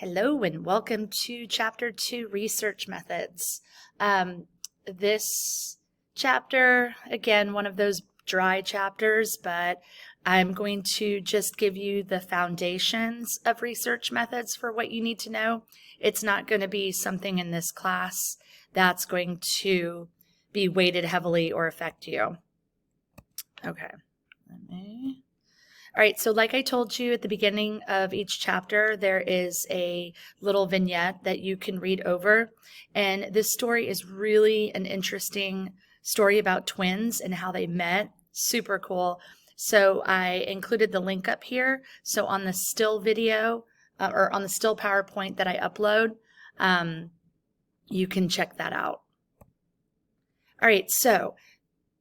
Hello and welcome to Chapter 2, Research Methods. This chapter, again, one of those dry chapters, but I'm going to just give you the foundations of research methods for what you need to know. It's not going to be something in this class that's going to be weighted heavily or affect you. Okay. All right, so like I told you at the beginning of each chapter, there is a little vignette that you can read over. And this story is really an interesting story about twins and how they met. Super cool. So I included the link up here. So on the still video or on the still PowerPoint that I upload, you can check that out. All right, so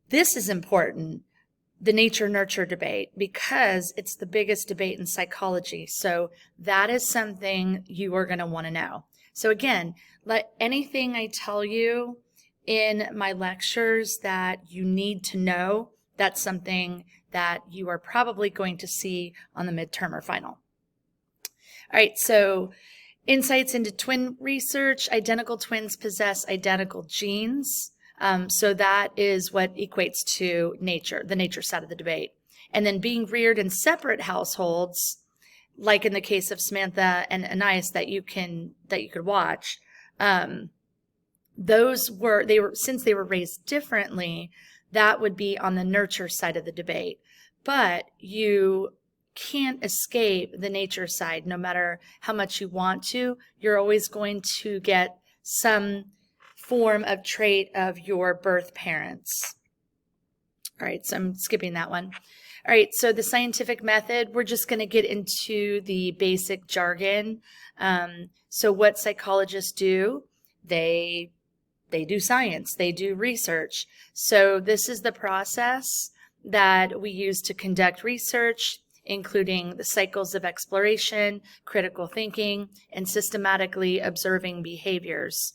this is important. The nature-nurture debate, because it's the biggest debate in psychology. So that is something you are going to want to know. So again, let anything I tell you in my lectures that you need to know, that's something that you are probably going to see on the midterm or final. All right, so insights into twin research. Identical twins possess identical genes. So that is what equates to nature, the nature side of the debate. And then being reared in separate households, like in the case of Samantha and Anais that you could watch, since they were raised differently, that would be on the nurture side of the debate. But you can't escape the nature side. No matter how much you want to, you're always going to get some form of trait of your birth parents. All right, so I'm skipping that one. All right, so the scientific method, we're just going to get into the basic jargon. So what psychologists do, they do science, they do research. So this is the process that we use to conduct research, including the cycles of exploration, critical thinking, and systematically observing behaviors.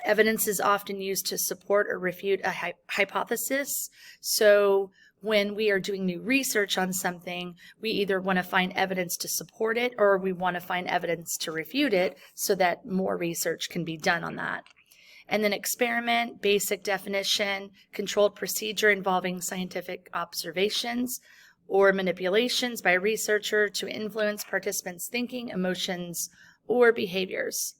Evidence is often used to support or refute a hypothesis. So when we are doing new research on something, we either want to find evidence to support it or we want to find evidence to refute it so that more research can be done on that. And then experiment, basic definition, controlled procedure involving scientific observations or manipulations by a researcher to influence participants' thinking, emotions, or behaviors.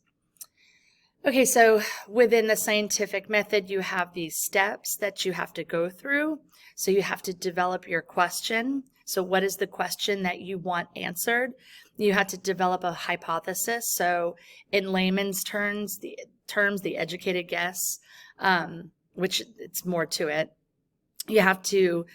Okay, so within the scientific method, you have these steps that you have to go through. So you have to develop your question. So what is the question that you want answered? You have to develop a hypothesis. So in layman's terms, the educated guess, which it's more to it. You have to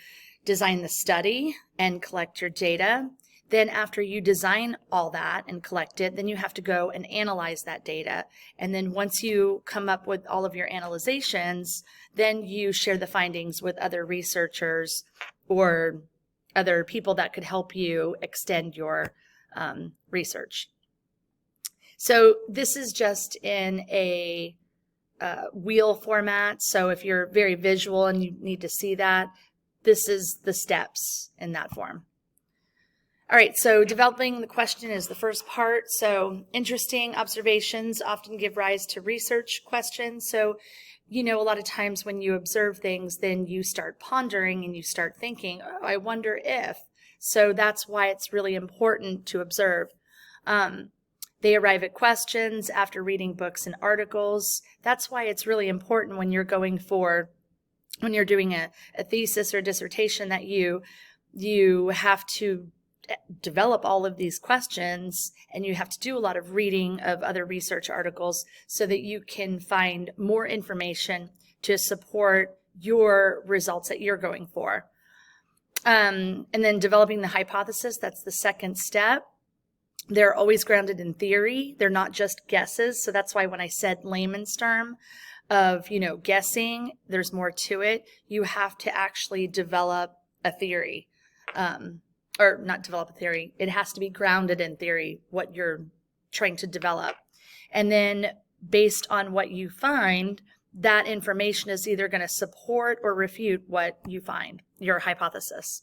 design the study and collect your data. Then after you design all that and collect it, then you have to go and analyze that data. And then once you come up with all of your analyzations, then you share the findings with other researchers or other people that could help you extend your research. So this is just in a wheel format. So if you're very visual and you need to see that, this is the steps in that form. All right, so developing the question is the first part. So interesting observations often give rise to research questions. So, a lot of times when you observe things, then you start pondering and you start thinking, oh, I wonder if. So that's why it's really important to observe. They arrive at questions after reading books and articles. That's why it's really important when you're doing a thesis or dissertation that you have to develop all of these questions, and you have to do a lot of reading of other research articles so that you can find more information to support your results that you're going for. And then developing the hypothesis, that's the second step. They're always grounded in theory. They're not just guesses. So that's why when I said layman's term of, guessing, there's more to it. You have to actually develop a theory. Or not develop a theory. It has to be grounded in theory, what you're trying to develop. And then based on what you find, that information is either going to support or refute what you find, your hypothesis.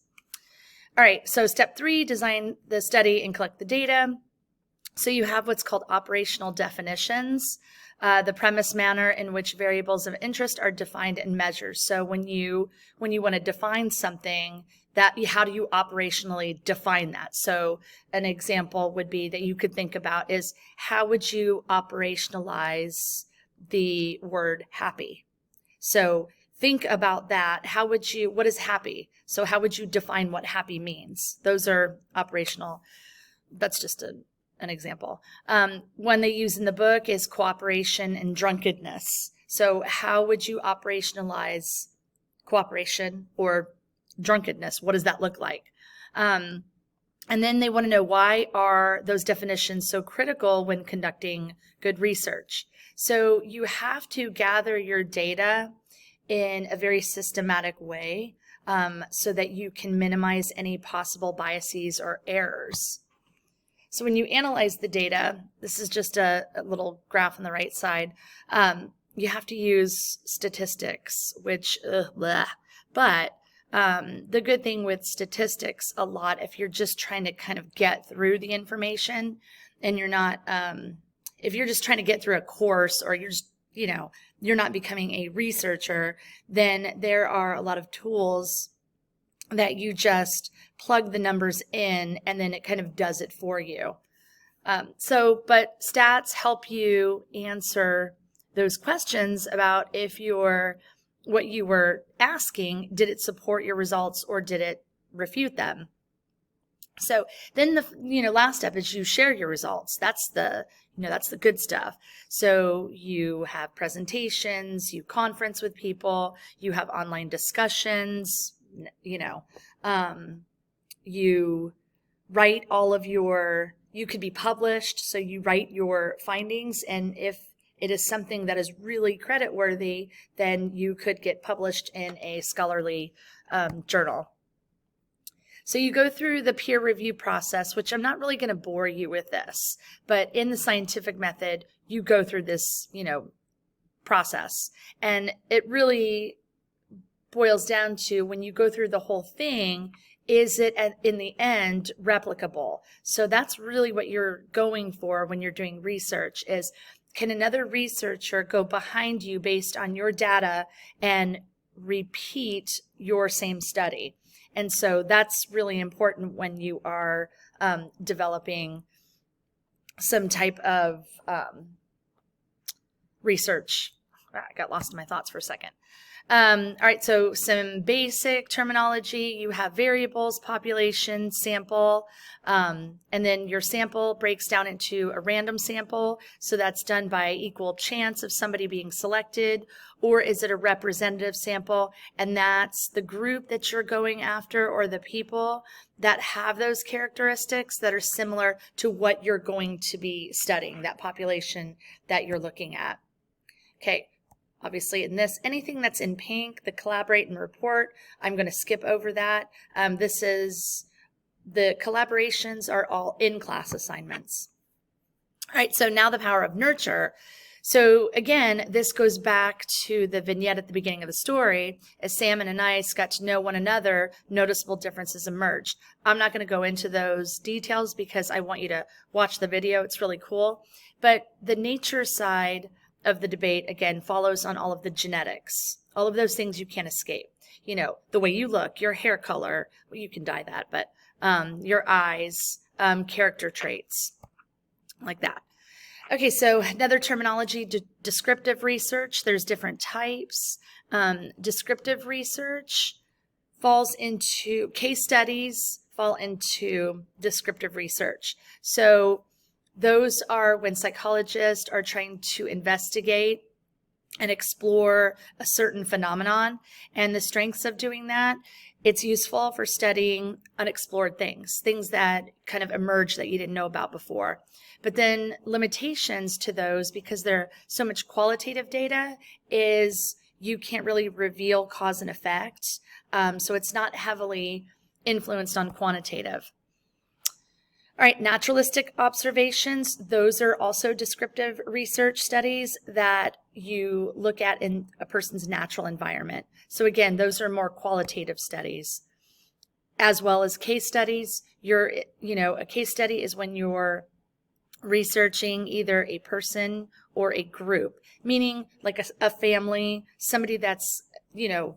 All right, so step 3, design the study and collect the data. So you have what's called operational definitions, the premise, manner in which variables of interest are defined and measured. So when you want to define something, how do you operationally define that? So an example would be that you could think about is, how would you operationalize the word happy? So think about that. What is happy? So how would you define what happy means? Those are operational. That's just an example. One they use in the book is cooperation and drunkenness. So how would you operationalize cooperation or drunkenness? What does that look like? And then they want to know, why are those definitions so critical when conducting good research? So you have to gather your data in a very systematic way, so that you can minimize any possible biases or errors. So when you analyze the data, this is just a little graph on the right side, you have to use statistics, which, but the good thing with statistics a lot, if you're just trying to kind of get through the information and you're not, if you're just trying to get through a course, or you're just, you're not becoming a researcher, then there are a lot of tools that you just plug the numbers in and then it kind of does it for you. But stats help you answer those questions about what you were asking, did it support your results or did it refute them? So then the last step is you share your results. That's the good stuff. So you have presentations, you conference with people, you have online discussions, you write you could be published, so you write your findings, and if it is something that is really creditworthy, then you could get published in a scholarly journal. So you go through the peer review process, which I'm not really going to bore you with this, but in the scientific method, you go through this, process. And it really boils down to, when you go through the whole thing, is it in the end replicable? So that's really what you're going for when you're doing research is, can another researcher go behind you based on your data and repeat your same study? And so that's really important when you are developing some type of research. I got lost in my thoughts for a second. All right, so some basic terminology. You have variables, population, sample, and then your sample breaks down into a random sample. So that's done by equal chance of somebody being selected, or is it a representative sample? And that's the group that you're going after, or the people that have those characteristics that are similar to what you're going to be studying, that population that you're looking at. Okay. Obviously in this, anything that's in pink, the collaborate and report, I'm going to skip over that. The collaborations are all in-class assignments. All right, so now the power of nurture. So again, this goes back to the vignette at the beginning of the story. As Sam and Anais got to know one another, noticeable differences emerged. I'm not going to go into those details because I want you to watch the video. It's really cool. But the nature side of the debate, again, follows on all of the genetics. All of those things you can't escape. The way you look, your hair color, well, you can dye that, but your eyes, character traits, like that. Okay, so another terminology, descriptive research. There's different types. Descriptive research falls into, case studies fall into descriptive research. So those are when psychologists are trying to investigate and explore a certain phenomenon, and the strengths of doing that. It's useful for studying unexplored things that kind of emerge that you didn't know about before. But then limitations to those, because they're so much qualitative data, is you can't really reveal cause and effect. So it's not heavily influenced on quantitative. All right, naturalistic observations, those are also descriptive research studies that you look at in a person's natural environment. So again, those are more qualitative studies, as well as case studies. A case study is when you're researching either a person or a group, meaning like a family, somebody that's, how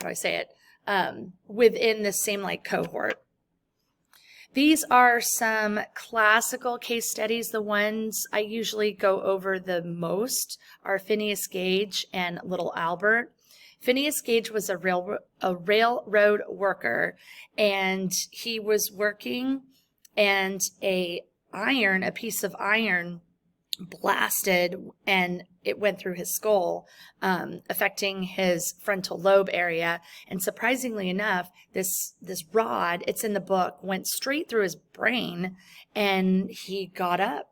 do I say it, within the same like cohort. These are some classical case studies. The ones I usually go over the most are Phineas Gage and Little Albert. Phineas Gage was a railroad worker, and he was working, and a piece of iron blasted, and it went through his skull, affecting his frontal lobe area. And surprisingly enough, this rod, it's in the book, went straight through his brain, and he got up.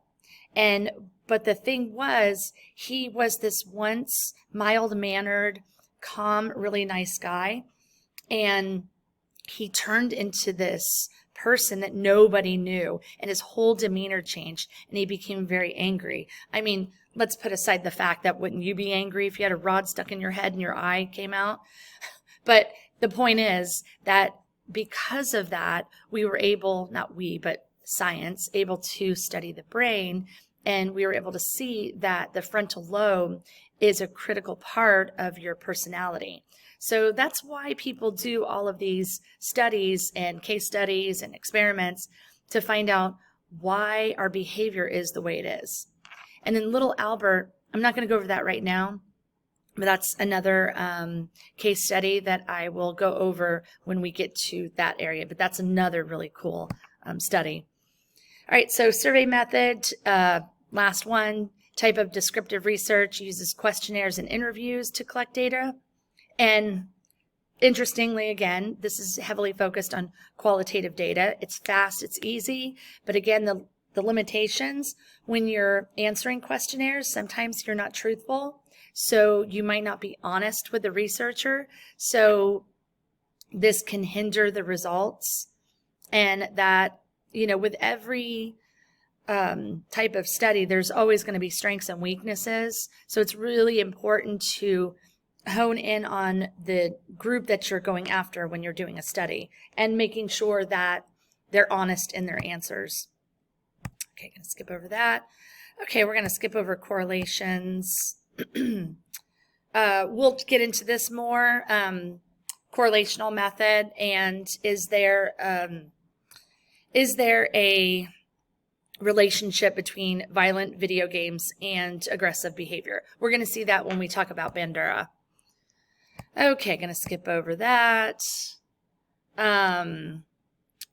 But the thing was, he was this once mild-mannered, calm, really nice guy, and he turned into this person that nobody knew, and his whole demeanor changed, and he became very angry. I mean, let's put aside the fact that wouldn't you be angry if you had a rod stuck in your head and your eye came out? But the point is that because of that, we were able, not we, but science, able to study the brain, and we were able to see that the frontal lobe is a critical part of your personality. So that's why people do all of these studies and case studies and experiments to find out why our behavior is the way it is. And then Little Albert, I'm not going to go over that right now, but that's another case study that I will go over when we get to that area. But that's another really cool study. All right, so survey method, last one, type of descriptive research uses questionnaires and interviews to collect data. And interestingly, again, this is heavily focused on qualitative data. It's fast, it's easy, but again, the limitations, when you're answering questionnaires, sometimes you're not truthful, so you might not be honest with the researcher, so this can hinder the results. And that, with every type of study, there's always going to be strengths and weaknesses, so it's really important to hone in on the group that you're going after when you're doing a study and making sure that they're honest in their answers. Okay, going to skip over that. Okay, we're going to skip over correlations. We'll get into this more, correlational method, and is there a relationship between violent video games and aggressive behavior? We're going to see that when we talk about Bandura. Okay, going to skip over that.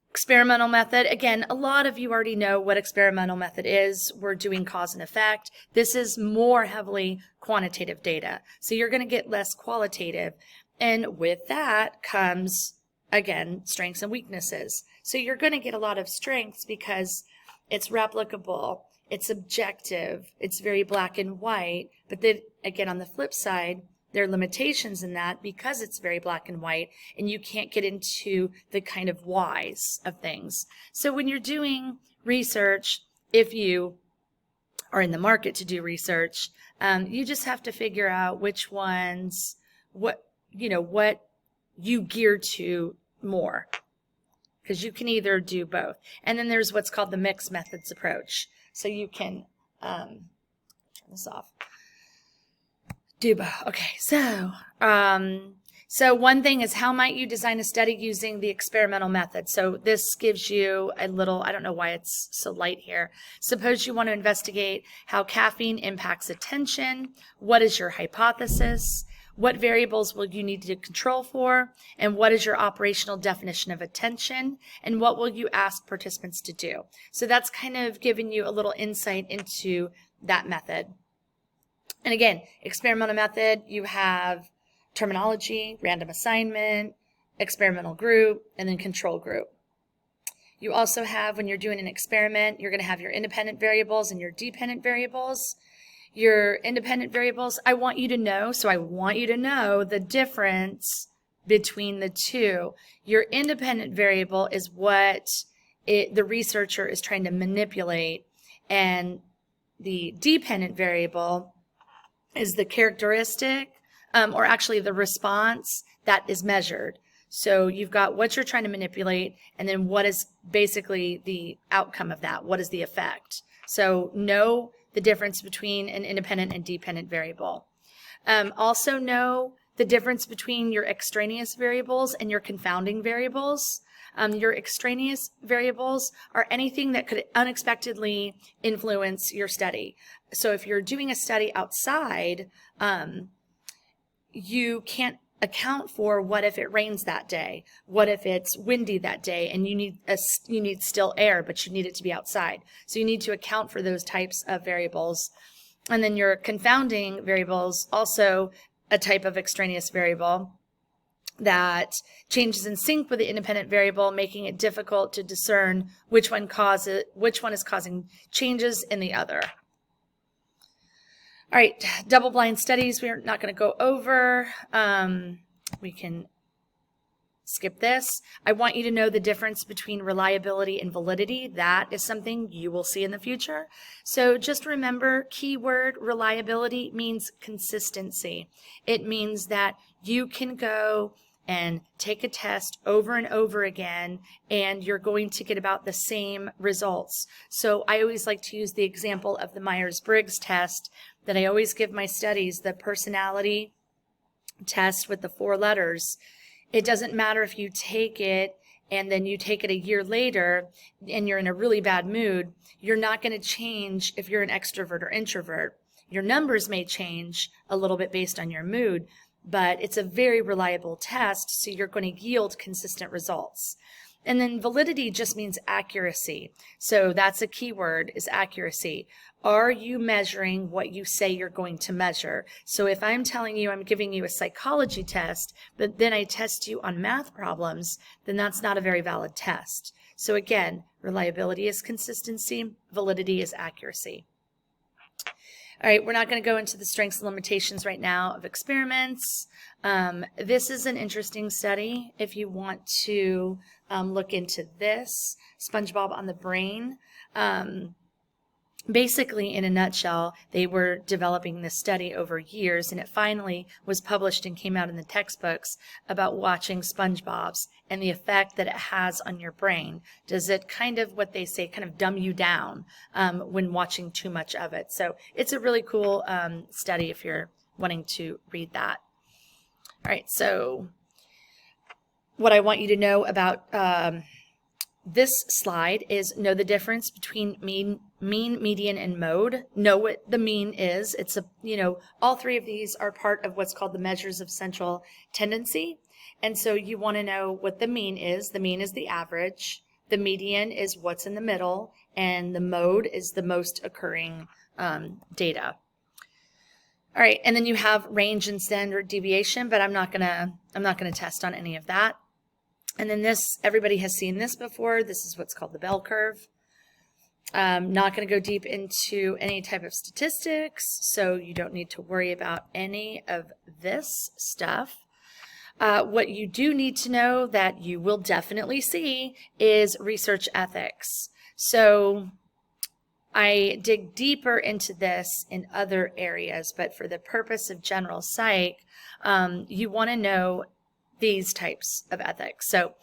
Experimental method. Again, a lot of you already know what experimental method is. We're doing cause and effect. This is more heavily quantitative data. So you're going to get less qualitative. And with that comes, again, strengths and weaknesses. So you're going to get a lot of strengths because it's replicable, it's objective, it's very black and white. But then, again, on the flip side, there are limitations in that because it's very black and white, and you can't get into the kind of whys of things. So when you're doing research, if you are in the market to do research, you just have to figure out which ones, what you gear to more, because you can either do both. And then there's what's called the mixed methods approach. So you can turn this off. Do both. Okay, so one thing is, how might you design a study using the experimental method? So this gives you a little, I don't know why it's so light here. Suppose you want to investigate how caffeine impacts attention. What is your hypothesis? What variables will you need to control for? And what is your operational definition of attention? And what will you ask participants to do? So that's kind of giving you a little insight into that method. And again, experimental method, you have terminology, random assignment, experimental group, and then control group. You also have, when you're doing an experiment, you're going to have your independent variables and your dependent variables. Your independent variables, I want you to know the difference between the two. Your independent variable is what the researcher is trying to manipulate, and the dependent variable is the characteristic, or actually the response that is measured. So you've got what you're trying to manipulate, and then what is basically the outcome of that? What is the effect? So know the difference between an independent and dependent variable. Also know the difference between your extraneous variables and your confounding variables. Your extraneous variables are anything that could unexpectedly influence your study. So if you're doing a study outside, you can't account for what if it rains that day, what if it's windy that day, and you need still air, but you need it to be outside. So you need to account for those types of variables. And then your confounding variables, also a type of extraneous variable that changes in sync with the independent variable, making it difficult to discern which one is causing changes in the other. All right, double-blind studies we're not going to go over. We can skip this. I want you to know the difference between reliability and validity. That is something you will see in the future. So just remember, keyword reliability means consistency. It means that you can go and take a test over and over again, and you're going to get about the same results. So I always like to use the example of the Myers-Briggs test that I always give my studies, the personality test with the 4 letters. It doesn't matter if you take it and then you take it a year later and you're in a really bad mood. You're not going to change if you're an extrovert or introvert. Your numbers may change a little bit based on your mood, but it's a very reliable test, so you're going to yield consistent results. And then validity just means accuracy. So that's a keyword, is accuracy. Are you measuring what you say you're going to measure? So if I'm telling you I'm giving you a psychology test, but then I test you on math problems, then that's not a very valid test. So again, reliability is consistency, validity is accuracy. All right, we're not going to go into the strengths and limitations right now of experiments. This is an interesting study if you want to look into this. SpongeBob on the brain. Basically, in a nutshell, they were developing this study over years, and it finally was published and came out in the textbooks about watching SpongeBob's and the effect that it has on your brain. Does it kind of, what they say, kind of dumb you down when watching too much of it? So it's a really cool study if you're wanting to read that. All right, so what I want you to know about this slide is know the difference between mean, median, and mode. Know what the mean is. It's all 3 of these are part of what's called the measures of central tendency. And so you want to know what the mean is. The mean is the average. The median is what's in the middle, and the mode is the most occurring data. All right, and then you have range and standard deviation, but I'm not gonna test on any of that. And then this, everybody has seen this before. This is what's called the bell curve. Not going to go deep into any type of statistics, so you don't need to worry about any of this stuff. What you do need to know that you will definitely see is research ethics. So I dig deeper into this in other areas, but for the purpose of general psych, you want to know these types of ethics. So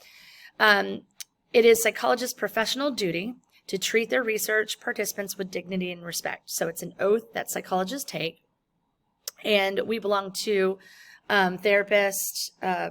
it is psychologists' professional duty to treat their research participants with dignity and respect. So it's an oath that psychologists take, and we belong to therapists,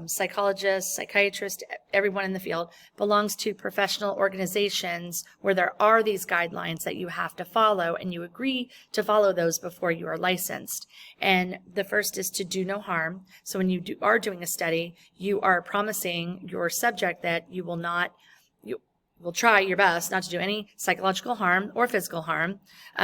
psychologists, psychiatrists, everyone in the field belongs to professional organizations where there are these guidelines that you have to follow, and you agree to follow those before you are licensed. And the first is to do no harm. So when you are doing a study, you are promising your subject that you will try your best not to do any psychological harm or physical harm,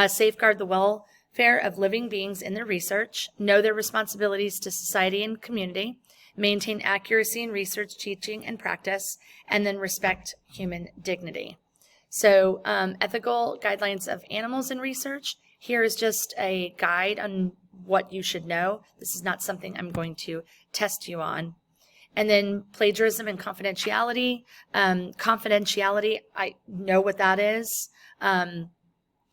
safeguard the welfare of living beings in their research, know their responsibilities to society and community, maintain accuracy in research, teaching, and practice, and then respect human dignity. So ethical guidelines of animals in research. Here is just a guide on what you should know. This is not something I'm going to test you on. And then plagiarism and confidentiality. Confidentiality, I know what that is.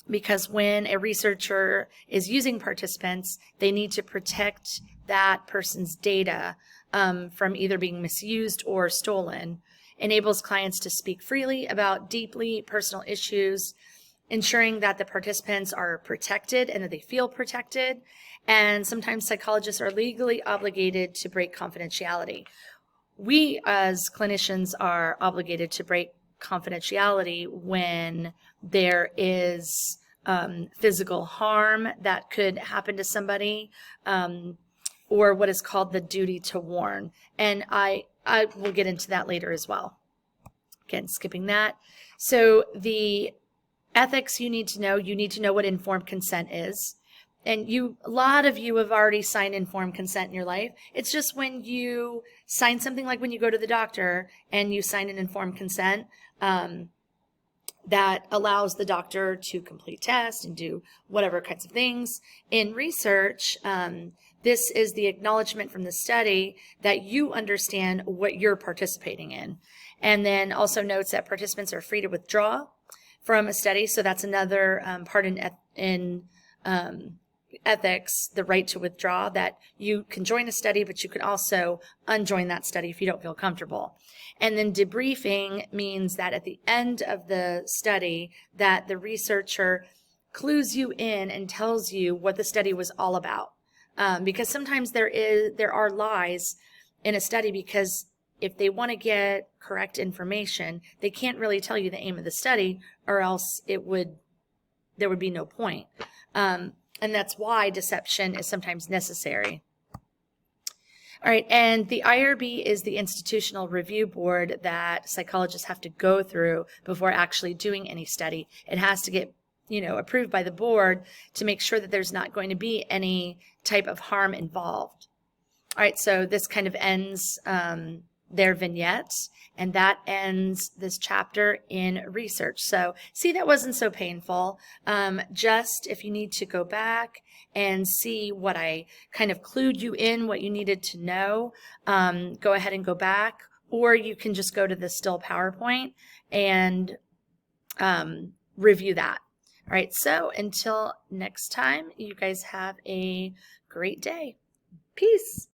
because when a researcher is using participants, they need to protect that person's data from either being misused or stolen. Enables clients to speak freely about deeply personal issues, ensuring that the participants are protected and that they feel protected. And sometimes psychologists are legally obligated to break confidentiality. We as clinicians are obligated to break confidentiality when there is physical harm that could happen to somebody, or what is called the duty to warn. And I will get into that later as well. Again, skipping that. So the ethics you need to know what informed consent is. And a lot of you have already signed informed consent in your life. It's just when you sign something, like when you go to the doctor and you sign an informed consent, that allows the doctor to complete tests and do whatever kinds of things. In research, this is the acknowledgement from the study that you understand what you're participating in. And then also notes that participants are free to withdraw from a study. So that's another part in ethics, the right to withdraw, that you can join a study, but you can also unjoin that study if you don't feel comfortable. And then debriefing means that at the end of the study, that the researcher clues you in and tells you what the study was all about. Because sometimes there are lies in a study, because if they want to get correct information, they can't really tell you the aim of the study, or else there would be no point. And that's why deception is sometimes necessary. All right, and the IRB is the institutional review board that psychologists have to go through before actually doing any study. It has to get, approved by the board to make sure that there's not going to be any type of harm involved. All right, so this kind of ends their vignette, and that ends this chapter in research. So see, that wasn't so painful. Just if you need to go back and see what I kind of clued you in, what you needed to know, go ahead and go back, or you can just go to the still PowerPoint and review that. All right, so until next time, you guys have a great day. Peace.